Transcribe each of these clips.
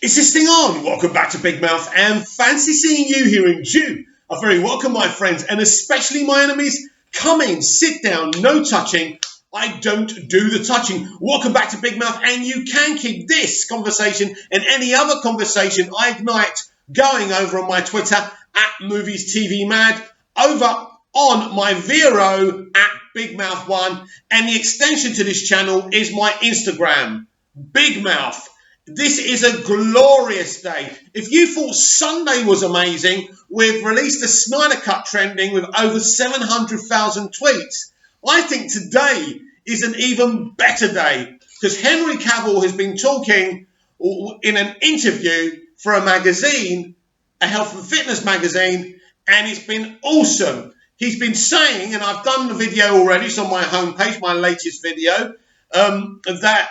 Is this thing on? Welcome back to Big Mouth and fancy seeing you here in June. A very welcome, my friends, and especially my enemies. Come in, sit down, no touching. I don't do the touching. Welcome back to Big Mouth, and you can keep this conversation and any other conversation I ignite going over on my Twitter at Movies TV Mad, over on my Vero at Big Mouth 1, and the extension to this channel is my Instagram, Big Mouth. This is a glorious day. If you thought Sunday was amazing, we've released a Snyder Cut trending with over 700,000 tweets. I think today is an even better day because Henry Cavill has been talking in an interview for a magazine, a health and fitness magazine, and it's been awesome. He's been saying, and I've done the video already, it's on my homepage, my latest video, that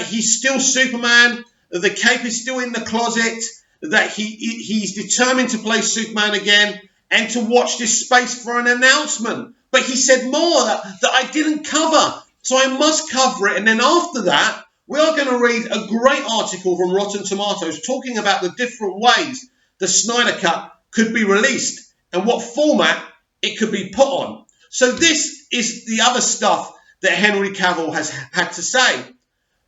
he's still Superman, that the cape is still in the closet, that he's determined to play Superman again, and to watch this space for an announcement. But he said more that I didn't cover, so I must cover it. And then after that, we are going to read a great article from Rotten Tomatoes talking about the different ways the Snyder Cut could be released and what format it could be put on. So this is the other stuff that Henry Cavill has had to say.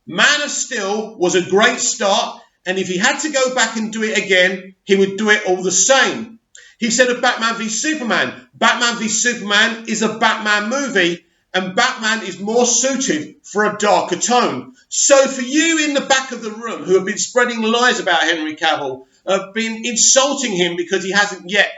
Man of Steel was a great start, and if he had to go back and do it again, he would do it all the same. He said of Batman v Superman, Batman v Superman is a Batman movie, and Batman is more suited for a darker tone. So for you in the back of the room who have been spreading lies about Henry Cavill, have been insulting him because he hasn't yet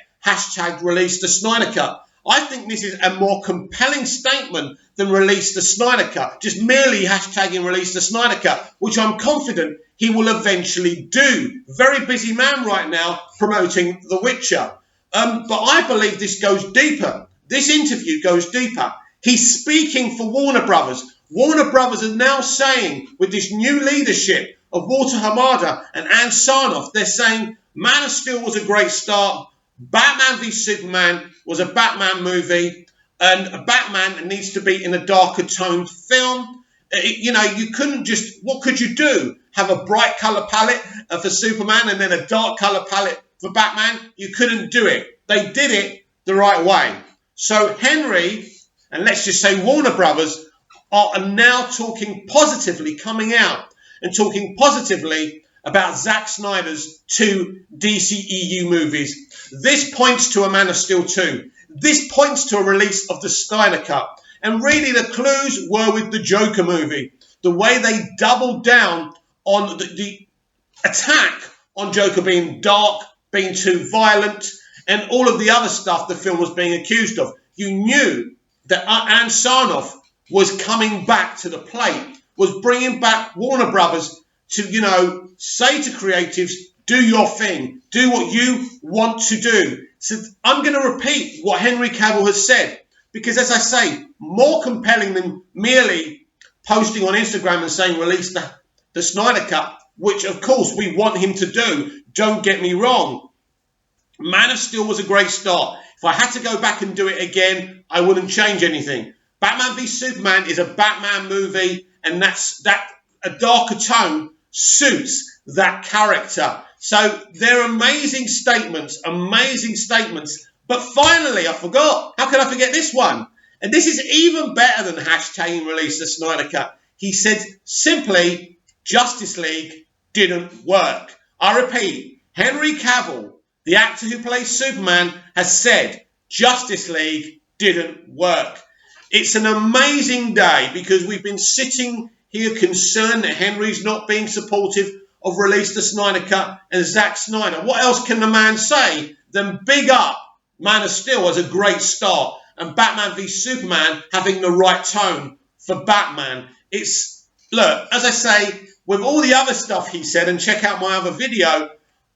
#released the Snyder Cut, I think this is a more compelling statement than release the Snyder Cut. Just merely hashtagging release the Snyder Cut, which I'm confident he will eventually do. Very busy man right now promoting The Witcher. But I believe this goes deeper. This interview goes deeper. He's speaking for Warner Brothers. Warner Brothers are now saying, with this new leadership of Walter Hamada and Ann Sarnoff, they're saying Man of Steel was a great start. Batman v Superman was a Batman movie, and a Batman needs to be in a darker toned film. You couldn't just, what could you do? Have a bright colour palette for Superman and then a dark colour palette for Batman? You couldn't do it. They did it the right way. So Henry, and let's just say Warner Brothers, are now talking positively, coming out and talking positively about Zack Snyder's 2 DCEU movies. This points to a Man of Steel 2. This points to a release of the Snyder Cut. And really the clues were with the Joker movie. The way they doubled down on the attack on Joker being dark, being too violent, and all of the other stuff the film was being accused of. You knew that Ann Sarnoff was coming back to the plate, was bringing back Warner Brothers to, say to creatives, do your thing. Do what you want to do. So I'm going to repeat what Henry Cavill has said. Because as I say, more compelling than merely posting on Instagram and saying release the Snyder Cut, which of course we want him to do. Don't get me wrong. Man of Steel was a great start. If I had to go back and do it again, I wouldn't change anything. Batman v Superman is a Batman movie, and that a darker tone suits that character. So they're amazing statements. But finally, I forgot. How can I forget this one? And this is even better than hashtagging release the Snyder Cut. He said simply, Justice League didn't work. I repeat, Henry Cavill, the actor who plays Superman, has said Justice League didn't work. It's an amazing day because we've been sitting here concerned that Henry's not being supportive of release the Snyder Cut and Zack Snyder. What else can the man say than big up Man of Steel as a great start and Batman v Superman having the right tone for Batman? Look, as I say, with all the other stuff he said, and check out my other video,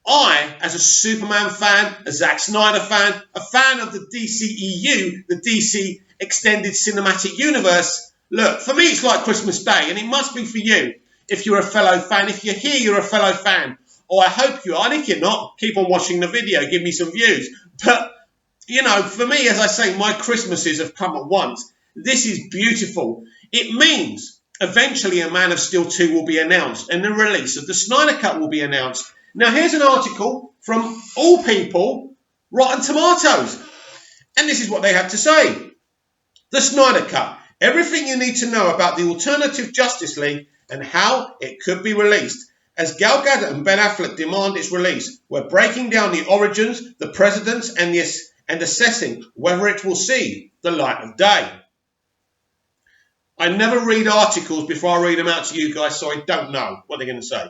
I, as a Superman fan, a Zack Snyder fan, a fan of the DCEU, the DC Extended Cinematic Universe, look, for me it's like Christmas Day, and it must be for you. If you're a fellow fan, if you're here, you're a fellow fan. Or I hope you are, and if you're not, keep on watching the video, give me some views. But, for me, as I say, my Christmases have come at once. This is beautiful. It means Eventually, a Man of Steel 2 will be announced and the release of the Snyder Cut will be announced. Now, here's an article from, all people, Rotten Tomatoes. And this is what they have to say. The Snyder Cut. Everything you need to know about the alternative Justice League and how it could be released. As Gal Gadot and Ben Affleck demand its release, we're breaking down the origins, the precedents, and assessing whether it will see the light of day. I never read articles before I read them out to you guys, so I don't know what they're going to say.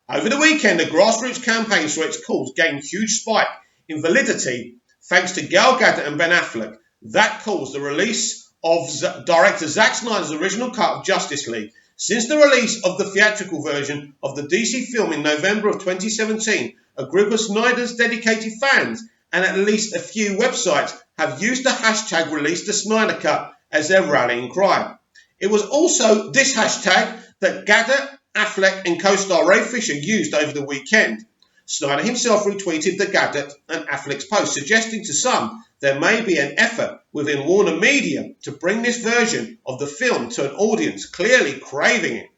Over the weekend, a grassroots campaign saw its cause gain huge spike in validity thanks to Gal Gadot and Ben Affleck. That caused the release of director Zack Snyder's original cut of Justice League. Since the release of the theatrical version of the DC film in November of 2017, a group of Snyder's dedicated fans and at least a few websites have used the hashtag Release the Snyder Cut as their rallying cry. It was also this hashtag that Gadot, Affleck and co-star Ray Fisher used over the weekend. Snyder himself retweeted the Gadot and Affleck's post, suggesting to some there may be an effort within Warner Media to bring this version of the film to an audience clearly craving it.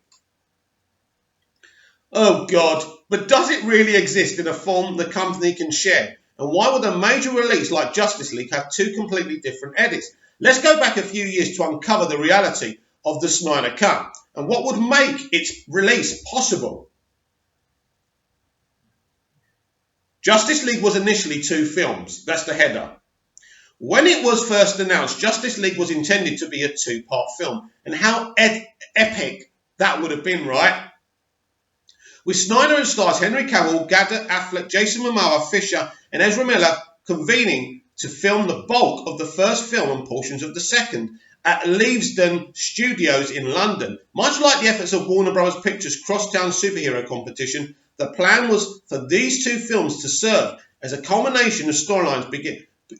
Oh God, but does it really exist in a form the company can share? And why would a major release like Justice League have two completely different edits? Let's go back a few years to uncover the reality of the Snyder Cut and what would make its release possible. Justice League was initially two films. That's the header. When it was first announced, Justice League was intended to be a two-part film. And how epic that would have been, right? With Snyder and stars Henry Cavill, Gadot, Affleck, Jason Momoa, Fisher and Ezra Miller convening to film the bulk of the first film and portions of the second at Leavesden Studios in London. Much like the efforts of Warner Bros. Pictures' crosstown superhero competition, the plan was for these two films to serve as a culmination of storylines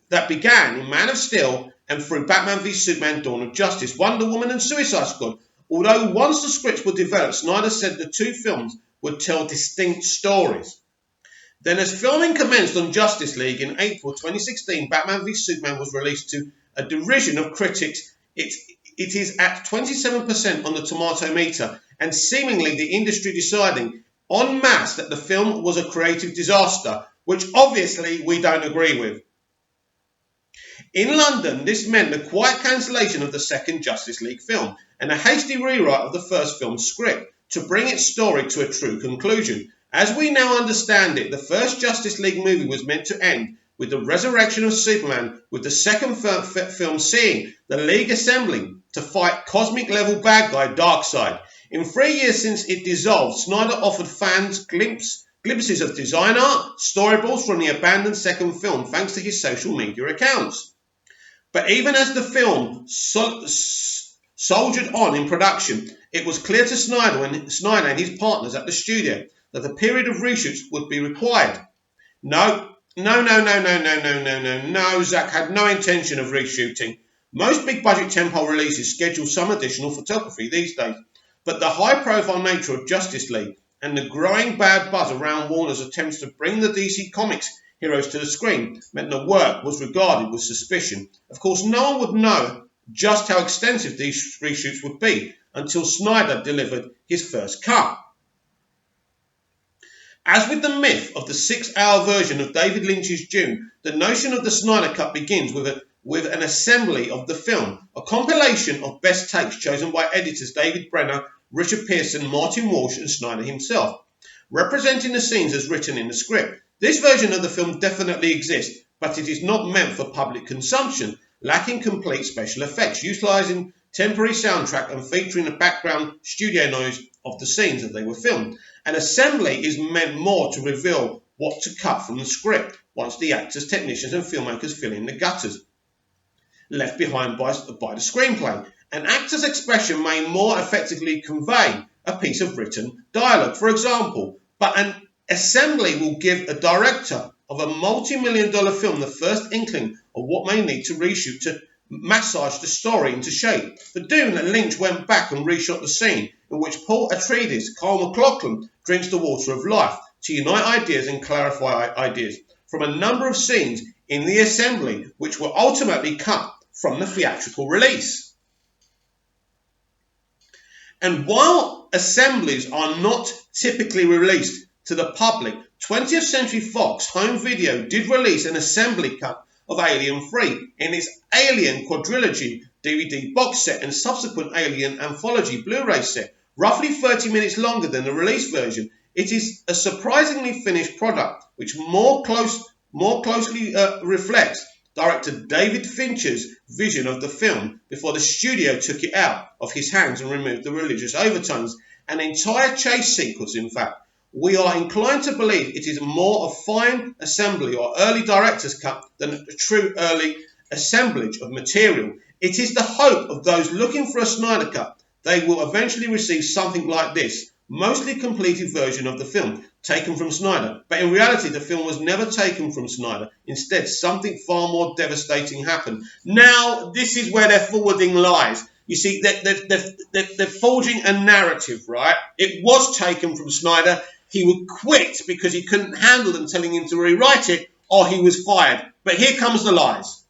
that began in Man of Steel and through Batman v Superman: Dawn of Justice, Wonder Woman and Suicide Squad. Although once the scripts were developed, Snyder said the two films would tell distinct stories. Then as filming commenced on Justice League in April 2016, Batman v Superman was released to a derision of critics. It is at 27% on the tomato meter, and seemingly the industry deciding en masse that the film was a creative disaster, which obviously we don't agree with. In London, this meant the quiet cancellation of the second Justice League film and a hasty rewrite of the first film's script to bring its story to a true conclusion. As we now understand it, the first Justice League movie was meant to end with the resurrection of Superman, with the second film seeing the League assembling to fight cosmic-level bad guy Darkseid. In 3 years since it dissolved, Snyder offered fans glimpses of design art, storyboards from the abandoned second film thanks to his social media accounts. But even as the film soldiered on in production, it was clear to Snyder and his partners at the studio that a period of reshoots would be required. No, Zack had no intention of reshooting. Most big budget tentpole releases schedule some additional photography these days, but the high profile nature of Justice League and the growing bad buzz around Warner's attempts to bring the DC Comics heroes to the screen meant the work was regarded with suspicion. Of course, no one would know just how extensive these reshoots would be until Snyder delivered his first cut. As with the myth of the 6-hour version of David Lynch's Dune, the notion of the Snyder Cut begins with an assembly of the film, a compilation of best takes chosen by editors David Brenner, Richard Pearson, Martin Walsh and Snyder himself, representing the scenes as written in the script. This version of the film definitely exists, but it is not meant for public consumption, lacking complete special effects, utilising temporary soundtrack and featuring the background studio noise of the scenes as they were filmed. An assembly is meant more to reveal what to cut from the script once the actors, technicians and filmmakers fill in the gutters left behind by the screenplay. An actor's expression may more effectively convey a piece of written dialogue, for example, but an assembly will give a director of a multi-million-dollar film the first inkling of what may need to reshoot to massage the story into shape. For Dune, Lynch went back and reshot the scene in which Paul Atreides, Carl McLachlan, drinks the water of life to unite ideas and clarify ideas from a number of scenes in the assembly, which were ultimately cut from the theatrical release. And while assemblies are not typically released to the public, 20th Century Fox Home Video did release an assembly cut of Alien 3 in its Alien Quadrilogy DVD box set and subsequent Alien Anthology Blu-ray set, roughly 30 minutes longer than the release version. It is a surprisingly finished product, which more closely reflects director David Fincher's vision of the film before the studio took it out of his hands and removed the religious overtones. An entire chase sequence, in fact. We are inclined to believe it is more a fine assembly or early director's cut than a true early assemblage of material. It is the hope of those looking for a Snyder Cut they will eventually receive something like this, mostly completed version of the film, taken from Snyder. But in reality, the film was never taken from Snyder. Instead, something far more devastating happened. Now, this is where their forwarding lies. You see, they're forging a narrative, right? It was taken from Snyder. He would quit because he couldn't handle them telling him to rewrite it, or he was fired. But here comes the lies.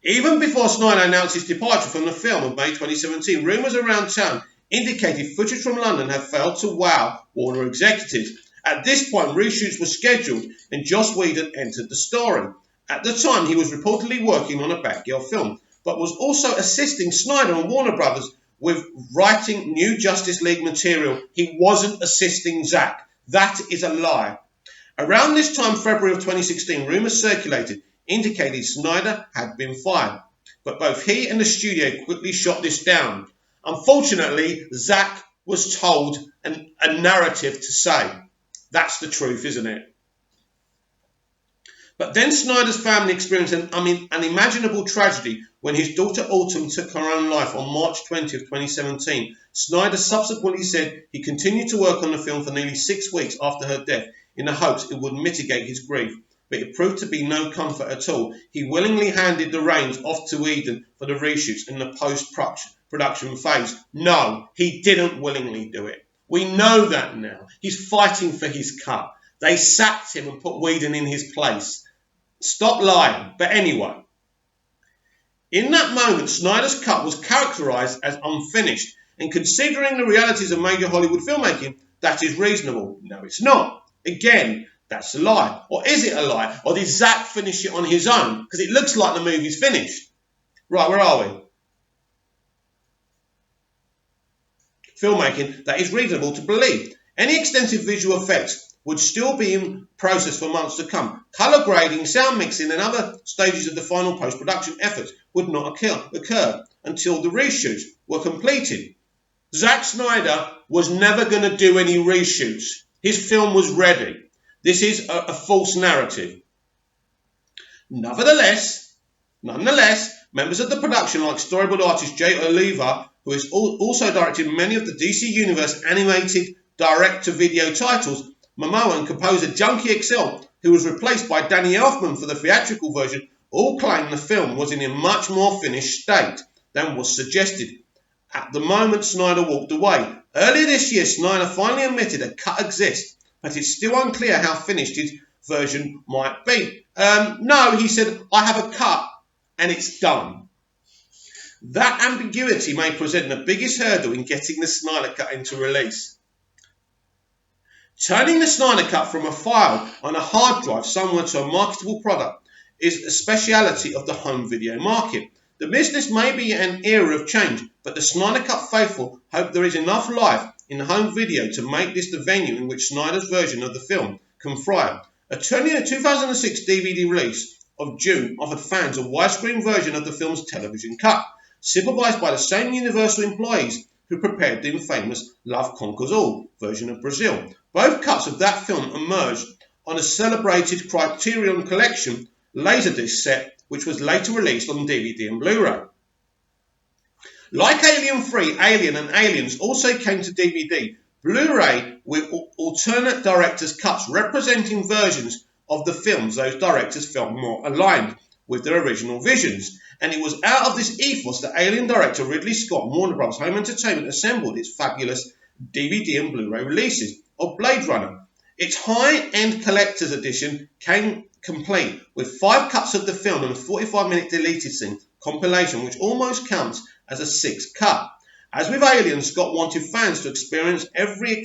Even before Snyder announced his departure from the film of May 2017, rumours around town indicated footage from London had failed to wow Warner executives. At this point, reshoots were scheduled and Joss Whedon entered the story. At the time, he was reportedly working on a Batgirl film, but was also assisting Snyder and Warner Brothers with writing new Justice League material. He wasn't assisting Zack. That is a lie. Around this time, February of 2016, rumours circulated indicated Snyder had been fired, but both he and the studio quickly shot this down. Unfortunately, Zack was told a narrative to say. That's the truth, isn't it? But then Snyder's family experienced an unimaginable tragedy when his daughter Autumn took her own life on March 20th, 2017. Snyder subsequently said he continued to work on the film for nearly 6 weeks after her death in the hopes it would mitigate his grief. But it proved to be no comfort at all. He willingly handed the reins off to Whedon for the reshoots in the post-production phase. No, he didn't willingly do it. We know that now. He's fighting for his cut. They sacked him and put Whedon in his place. Stop lying. But anyway, in that moment, Snyder's cut was characterised as unfinished. And considering the realities of major Hollywood filmmaking, that is reasonable. No, it's not. Again, that's a lie. Or is it a lie? Or did Zack finish it on his own? Because it looks like the movie's finished. Right, where are we? Filmmaking that is reasonable to believe. Any extensive visual effects would still be in process for months to come. Colour grading, sound mixing and other stages of the final post-production efforts would not occur until the reshoots were completed. Zack Snyder was never going to do any reshoots. His film was ready. This is a false narrative. Nonetheless, members of the production like storyboard artist Jay Oliva, who has also directed many of the DC Universe animated direct-to-video titles, Momoa and composer Junkie XL, who was replaced by Danny Elfman for the theatrical version, all claim the film was in a much more finished state than was suggested at the moment Snyder walked away. Earlier this year, Snyder finally admitted a cut exists, but it's still unclear how finished his version might be. No, he said, I have a cut and it's done. That ambiguity may present the biggest hurdle in getting the Snyder Cut into release. Turning the Snyder Cut from a file on a hard drive somewhere to a marketable product is a speciality of the home video market. The business may be an era of change, but the Snyder Cut faithful hope there is enough life in home video to make this the venue in which Snyder's version of the film can thrive. A 2006 DVD release of June offered fans a widescreen version of the film's television cut, supervised by the same Universal employees who prepared the infamous Love Conquers All version of Brazil. Both cuts of that film emerged on a celebrated Criterion Collection Laserdisc set, which was later released on DVD and Blu-ray. Like Alien 3, Alien and Aliens also came to DVD, Blu-ray with alternate directors' cuts representing versions of the films those directors felt more aligned with their original visions. And it was out of this ethos that Alien director Ridley Scott and Warner Bros. Home Entertainment assembled its fabulous DVD and Blu-ray releases of Blade Runner. Its high-end collector's edition came complete with 5 cuts of the film and a 45-minute deleted scene compilation, which almost counts as a 6th cut. As with Alien, Scott wanted fans to experience every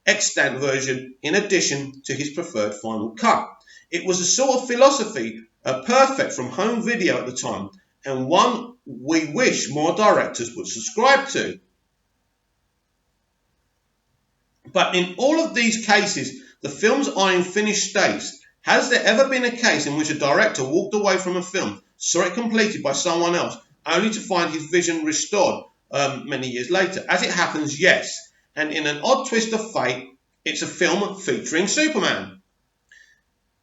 extant version in addition to his preferred final cut. It was a sort of philosophy perfect from home video at the time, and one we wish more directors would subscribe to. But in all of these cases, the films are in finished states. Has there ever been a case in which a director walked away from a film, saw it completed by someone else, only to find his vision restored many years later? As it happens, yes. And in an odd twist of fate, it's a film featuring Superman.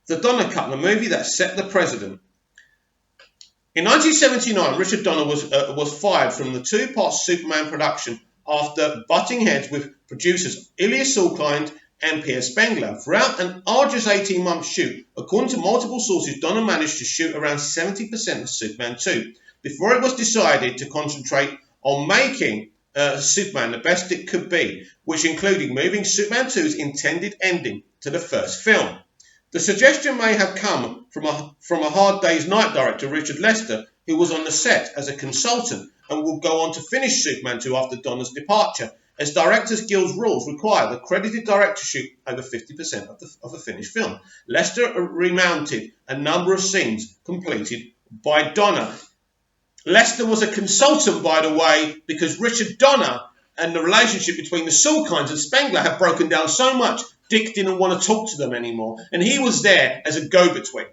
The Donner Cut, the movie that set the precedent. In 1979, Richard Donner was fired from the two-part Superman production after butting heads with producers Ilya Salkind and Pierre Spengler. Throughout an arduous 18-month shoot, according to multiple sources, Donner managed to shoot around 70% of Superman 2 before it was decided to concentrate on making Superman the best it could be, which included moving Superman 2's intended ending to the first film. The suggestion may have come from a Hard Day's Night director, Richard Lester, who was on the set as a consultant and would go on to finish Superman 2 after Donner's departure, as Directors Guild's rules require the credited director shoot over 50% of a finished film. Lester remounted a number of scenes completed by Donner. Lester was a consultant, by the way, because Richard Donner and the relationship between the Salkinds and Spengler had broken down so much, Dick didn't want to talk to them anymore, and he was there as a go-between.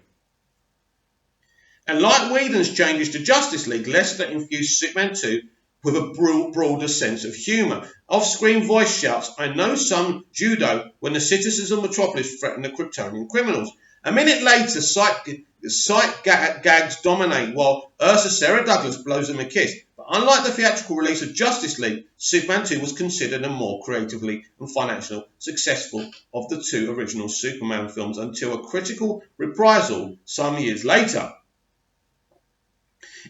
And like Whedon's changes to Justice League, Lester infused Superman 2 with a broader sense of humour. Off-screen voice shouts, "I know some judo," when the citizens of Metropolis threaten the Kryptonian criminals. A minute later, sight gags dominate while Ursa Sarah Douglas blows them a kiss. But unlike the theatrical release of Justice League, Superman 2 was considered a more creatively and financially successful of the two original Superman films until a critical reprisal some years later.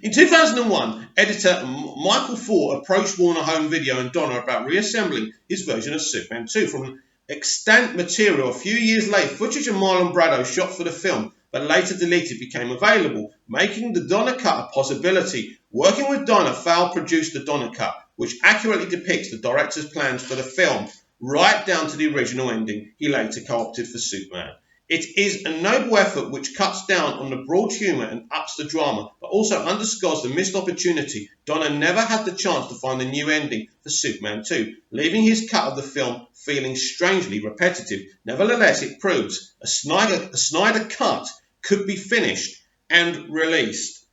In 2001, editor Michael Ford approached Warner Home Video and Donner about reassembling his version of Superman 2 from extant material. A few years later, footage of Marlon Brando shot for the film, but later deleted, became available, making the Donner Cut a possibility. Working with Donner, Fowle produced the Donner Cut, which accurately depicts the director's plans for the film, right down to the original ending he later co-opted for Superman. It is a noble effort which cuts down on the broad humour and ups the drama, but also underscores the missed opportunity. Donner never had the chance to find a new ending for Superman 2, leaving his cut of the film feeling strangely repetitive. Nevertheless, it proves a Snyder cut could be finished and released.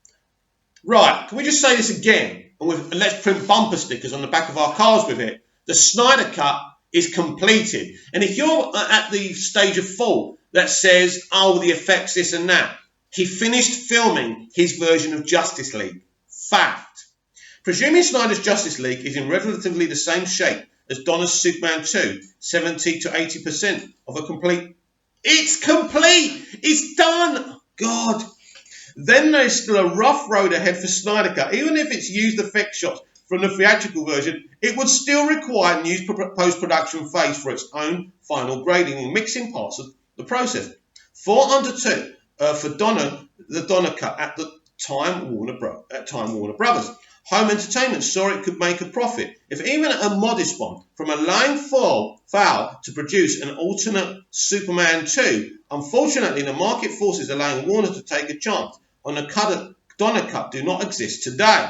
Right, can we just say this again? And let's print bumper stickers on the back of our cars with it. The Snyder cut is completed. And if you're at the stage of thought that says, oh, the effects, this and that, he finished filming his version of Justice League. Fact. Presuming Snyder's Justice League is in relatively the same shape as Donner's Superman 2, 70 to 80% of a complete. It's complete! It's done! God. Then there's still a rough road ahead for Snyder Cut. Even if it's used effect shots from the theatrical version, it would still require new post-production phase for its own final grading and mixing parts of the process. 4 under 2 for Donner, the Donner Cut at the time Warner Brothers. Home Entertainment saw it could make a profit, if even a modest one, from allowing Fowle to produce an alternate Superman 2. Unfortunately, the market forces allowing Warner to take a chance on a Donner Cut do not exist today.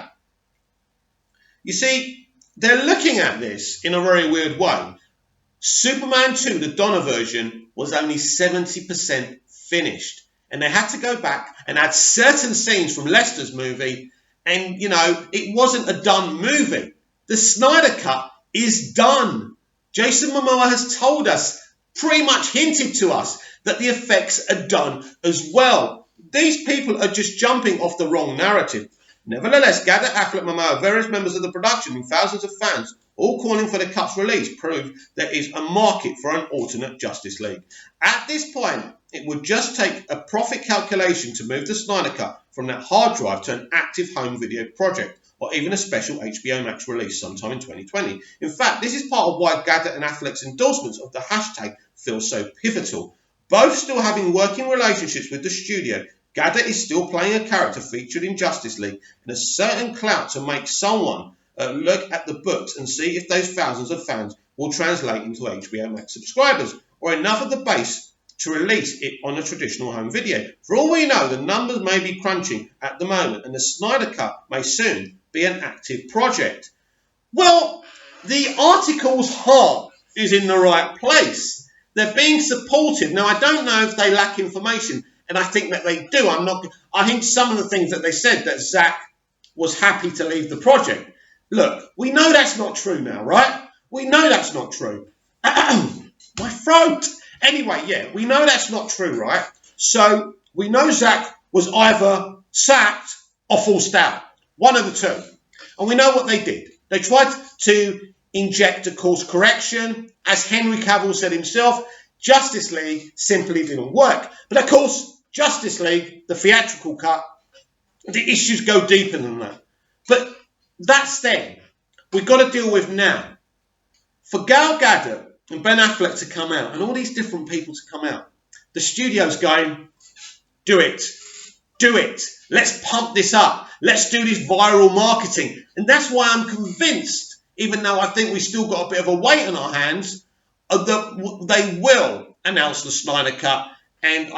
You see, they're looking at this in a very weird way. Superman 2, the Donner version, was only 70% finished. And they had to go back and add certain scenes from Lester's movie. And, it wasn't a done movie. The Snyder Cut is done. Jason Momoa has told us, pretty much hinted to us, that the effects are done as well. These people are just jumping off the wrong narrative. Nevertheless, Gadot, Affleck, Momoa, various members of the production and thousands of fans all calling for the cut's release prove there is a market for an alternate Justice League. At this point, it would just take a profit calculation to move the Snyder Cut from that hard drive to an active home video project, or even a special HBO Max release sometime in 2020. In fact, this is part of why Gadot and Affleck's endorsements of the hashtag feel so pivotal. Both still having working relationships with the studio, Gadot is still playing a character featured in Justice League and a certain clout to make someone look at the books and see if those thousands of fans will translate into HBO Max subscribers or enough of the base to release it on a traditional home video. For all we know, the numbers may be crunching at the moment and the Snyder Cut may soon be an active project. Well, the article's heart is in the right place. They're being supportive. Now, I don't know if they lack information, and I think that they do. I think some of the things that they said, that Zack was happy to leave the project. Look, we know that's not true now, right? We know that's not true. My throat. Anyway, yeah, we know that's not true, right? So we know Zack was either sacked or forced out. One of the two. And we know what they did. They tried to inject a course correction. As Henry Cavill said himself, Justice League simply didn't work. But of course, Justice League, the theatrical cut, the issues go deeper than that. But that's then. We've got to deal with now. For Gal Gadot and Ben Affleck to come out, and all these different people to come out, the studio's going, do it. Do it. Let's pump this up. Let's do this viral marketing. And that's why I'm convinced, even though I think we still got a bit of a weight on our hands, that they will announce the Snyder Cut. And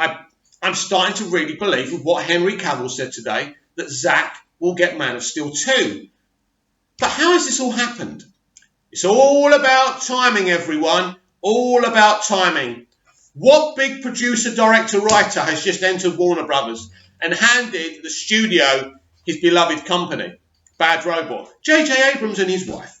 I'm starting to really believe with what Henry Cavill said today, that Zack will get Man of Steel 2. But how has this all happened? It's all about timing, everyone. All about timing. What big producer, director, writer has just entered Warner Brothers and handed the studio his beloved company, Bad Robot? J.J. Abrams and his wife.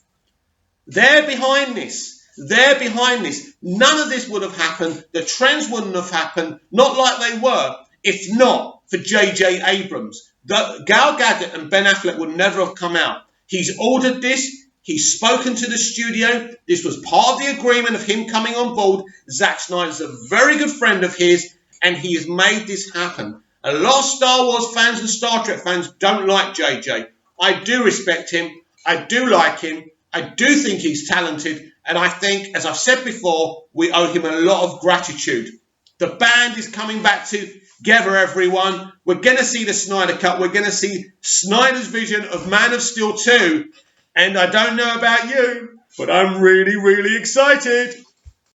They're behind this. They're behind this. None of this would have happened. The trends wouldn't have happened, not like they were, if not for J.J. Abrams. Gal Gadot and Ben Affleck would never have come out. He's ordered this. He's spoken to the studio. This was part of the agreement of him coming on board. Zack Snyder's a very good friend of his, and he has made this happen. A lot of Star Wars fans and Star Trek fans don't like JJ. I do respect him. I do like him. I do think he's talented. And I think, as I've said before, we owe him a lot of gratitude. The band is coming back together, everyone. We're going to see the Snyder Cut. We're going to see Snyder's vision of Man of Steel 2. And I don't know about you, but I'm really, really excited.